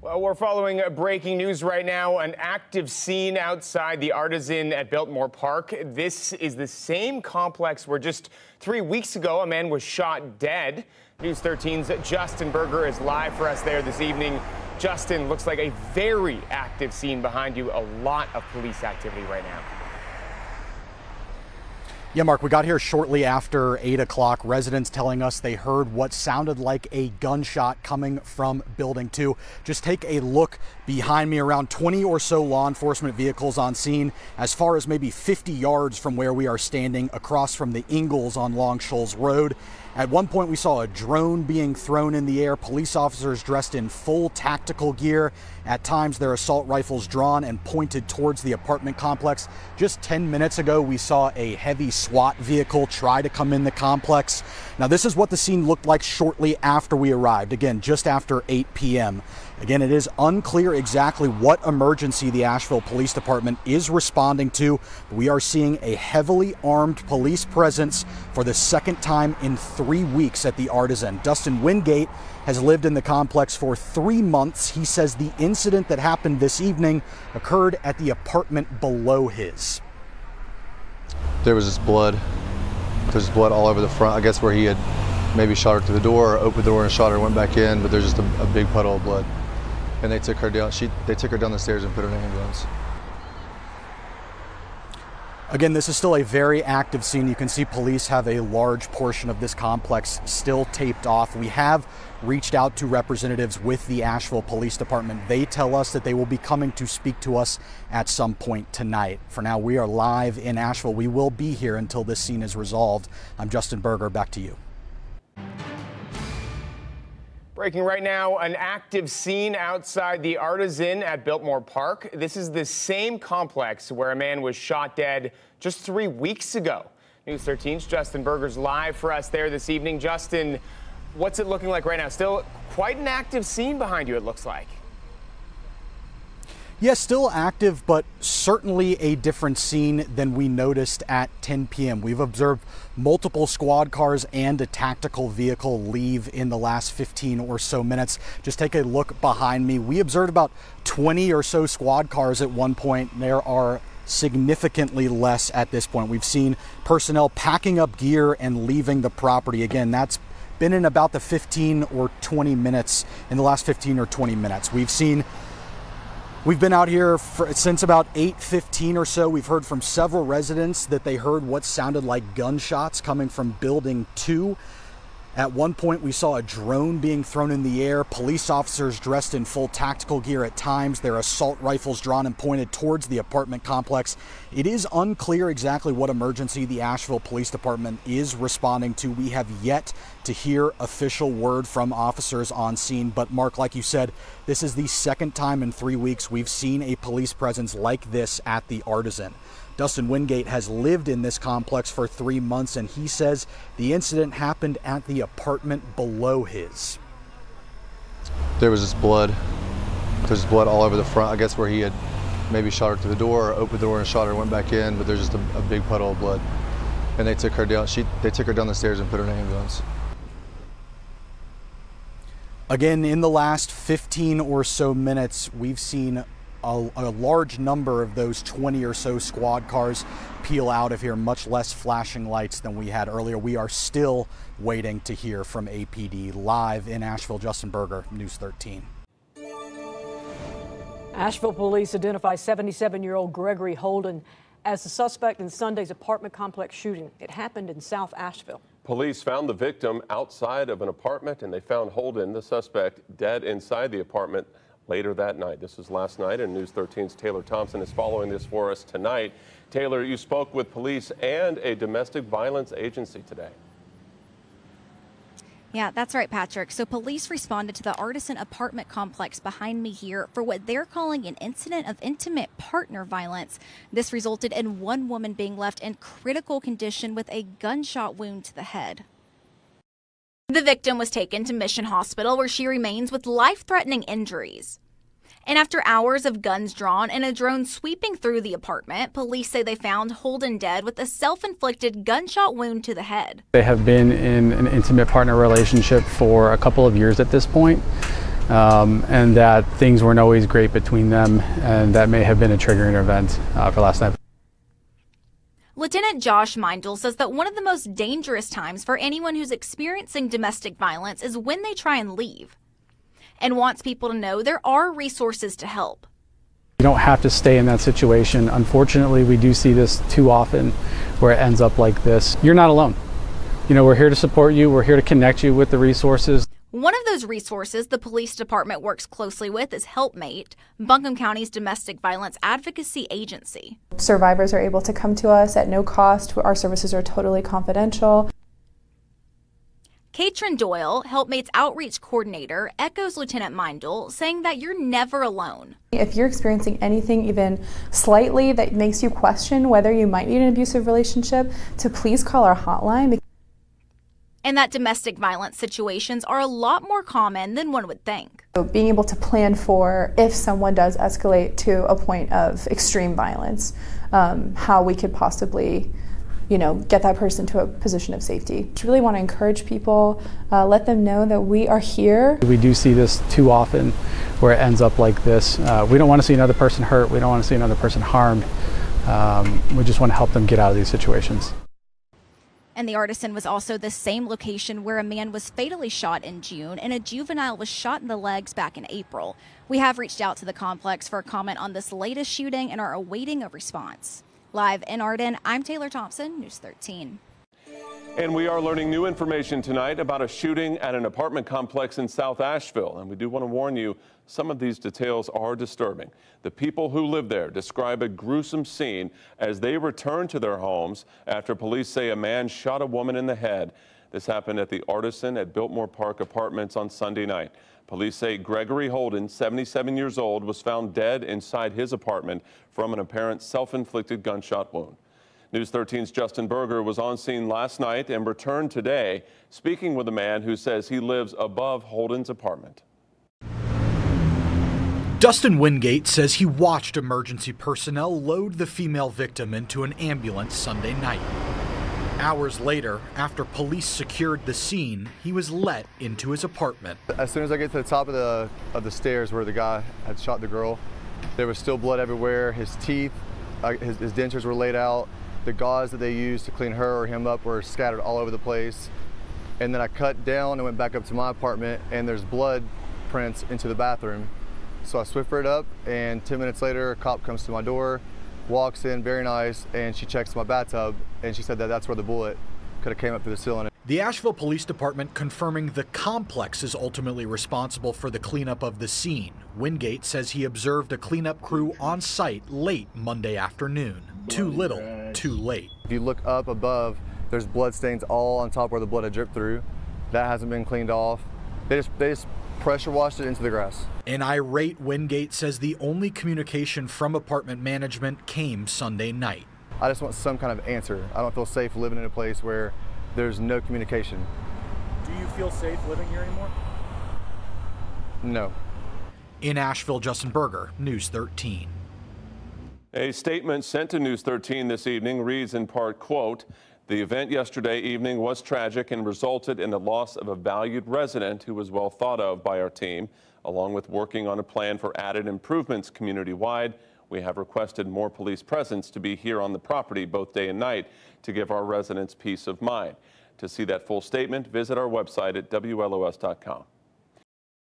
Well, we're following breaking news right now. An active scene outside the Artisan at Biltmore Park. This is the same complex where just 3 weeks ago a man was shot dead. News 13's Justin Berger is live for us there this evening. Justin, looks like a very active scene behind you. A lot of police activity right now. Yeah, Mark, we got here shortly after 8 o'clock. Residents telling us they heard what sounded like a gunshot coming from Building 2. Just take a look behind me. Around 20 or so law enforcement vehicles on scene, as far as maybe 50 yards from where we are standing across from the Ingalls on Long Shoals Road. At one point, we saw a drone being thrown in the air, police officers dressed in full tactical gear. At times, their assault rifles drawn and pointed towards the apartment complex. Just 10 minutes ago, we saw a heavy SWAT vehicle try to come in the complex. Now, this is what the scene looked like shortly after we arrived. Again, just after 8 p.m. Again, it is unclear exactly what emergency the Asheville Police Department is responding to. We are seeing a heavily armed police presence for the second time in 3 weeks at the Artisan. Dustin Wingate has lived in the complex for 3 months. He says the incident that happened this evening occurred at the apartment below his. There was just blood. There's blood all over the front. I guess where he had maybe shot her through the door, or opened the door and shot her, went back in, but there's just a big puddle of blood. And they took her down. They took her down the stairs and put her in an ambulance. Again, this is still a very active scene. You can see police have a large portion of this complex still taped off. We have reached out to representatives with the Asheville Police Department. They tell us that they will be coming to speak to us at some point tonight. For now, we are live in Asheville. We will be here until this scene is resolved. I'm Justin Berger. Back to you. Breaking right now, an active scene outside the Artisan at Biltmore Park. This is the same complex where a man was shot dead just 3 weeks ago. News 13's Justin Berger's live for us there this evening. Justin, what's it looking like right now? Still quite an active scene behind you, it looks like. Yes, still active, but certainly a different scene than we noticed at 10 p.m. We've observed multiple squad cars and a tactical vehicle leave in the last 15 or so minutes. Just take a look behind me. We observed about 20 or so squad cars at one point. There are significantly less at this point. We've seen personnel packing up gear and leaving the property. Again, that's been in about the 15 or 20 minutes, in the last 15 or 20 minutes. We've been out here since about 8:15 or so. We've heard from several residents that they heard what sounded like gunshots coming from Building 2. At one point, we saw a drone being thrown in the air, police officers dressed in full tactical gear at times, their assault rifles drawn and pointed towards the apartment complex. It is unclear exactly what emergency the Asheville Police Department is responding to. We have yet to hear official word from officers on scene. But Mark, like you said, this is the second time in 3 weeks we've seen a police presence like this at the Artisan. Dustin Wingate has lived in this complex for 3 months, and he says the incident happened at the apartment below his. There was just blood. There's blood all over the front. I guess where he had maybe shot her through the door, or opened the door and shot her, went back in, but there's just a big puddle of blood. And they took her down. They took her down the stairs and put her in an ambulance. Again, in the last 15 or so minutes, we've seen a large number of those 20 or so squad cars peel out of here, much less flashing lights than we had earlier. We are still waiting to hear from APD. Live in Asheville, Justin Berger, News 13. Asheville police identify 77-year-old Gregory Holden as the suspect in Sunday's apartment complex shooting. It happened in South Asheville. Police found the victim outside of an apartment, and they found Holden, the suspect, dead inside the apartment later that night. This was last night, and News 13's Taylor Thompson is following this for us tonight. Taylor, you spoke with police and a domestic violence agency today. Yeah, that's right, Patrick. So police responded to the Artisan apartment complex behind me here for what they're calling an incident of intimate partner violence. This resulted in one woman being left in critical condition with a gunshot wound to the head. The victim was taken to Mission Hospital, where she remains with life-threatening injuries. And after hours of guns drawn and a drone sweeping through the apartment, police say they found Holden dead with a self-inflicted gunshot wound to the head. They have been in an intimate partner relationship for a couple of years at this point. and that things weren't always great between them, and that may have been a triggering event for last night. Lieutenant Josh Meindl says that one of the most dangerous times for anyone who's experiencing domestic violence is when they try and leave, and wants people to know there are resources to help. You don't have to stay in that situation. Unfortunately, we do see this too often where it ends up like this. You're not alone. You know, we're here to support you. We're here to connect you with the resources. One of those resources the police department works closely with is Helpmate, Buncombe County's domestic violence advocacy agency. Survivors are able to come to us at no cost. Our services are totally confidential. Katrin Doyle, Helpmate's outreach coordinator, echoes Lieutenant Meindl, saying that you're never alone. If you're experiencing anything even slightly that makes you question whether you might be in an abusive relationship, to please call our hotline. And that domestic violence situations are a lot more common than one would think. So being able to plan for if someone does escalate to a point of extreme violence, how we could possibly, get that person to a position of safety. Just really want to encourage people, let them know that we are here. We do see this too often where it ends up like this. We don't want to see another person hurt. We don't want to see another person harmed. We just want to help them get out of these situations. And the Artisan was also the same location where a man was fatally shot in June and a juvenile was shot in the legs back in April. We have reached out to the complex for a comment on this latest shooting and are awaiting a response. Live in Arden, I'm Taylor Thompson, News 13. And we are learning new information tonight about a shooting at an apartment complex in South Asheville. And we do want to warn you, some of these details are disturbing. The people who live there describe a gruesome scene as they return to their homes after police say a man shot a woman in the head. This happened at the Artisan at Biltmore Park Apartments on Sunday night. Police say Gregory Holden, 77 years old, was found dead inside his apartment from an apparent self-inflicted gunshot wound. News 13's Justin Berger was on scene last night and returned today, speaking with a man who says he lives above Holden's apartment. Dustin Wingate says he watched emergency personnel load the female victim into an ambulance Sunday night. Hours later, after police secured the scene, he was let into his apartment. As soon as I get to the top of the stairs where the guy had shot the girl, there was still blood everywhere. His teeth, his dentures were laid out. The gauze that they used to clean her or him up were scattered all over the place. And then I cut down and went back up to my apartment, and there's blood prints into the bathroom. So I Swiffered up, and 10 minutes later, a cop comes to my door, walks in, very nice, and she checks my bathtub, and she said that that's where the bullet could have came up through the ceiling. The Asheville Police Department confirming the complex is ultimately responsible for the cleanup of the scene. Wingate says he observed a cleanup crew on site late Monday afternoon. Too little, too late. If you look up above, there's blood stains all on top where the blood had dripped through. That hasn't been cleaned off. They just pressure washed it into the grass. An irate Wingate says the only communication from apartment management came Sunday night. I just want some kind of answer. I don't feel safe living in a place where there's no communication. Do you feel safe living here anymore? No. In Asheville, Justin Berger, News 13. A statement sent to News 13 this evening reads in part, quote, "The event yesterday evening was tragic and resulted in the loss of a valued resident who was well thought of by our team. Along with working on a plan for added improvements community-wide, we have requested more police presence to be here on the property both day and night to give our residents peace of mind." To see that full statement, visit our website at WLOS.com.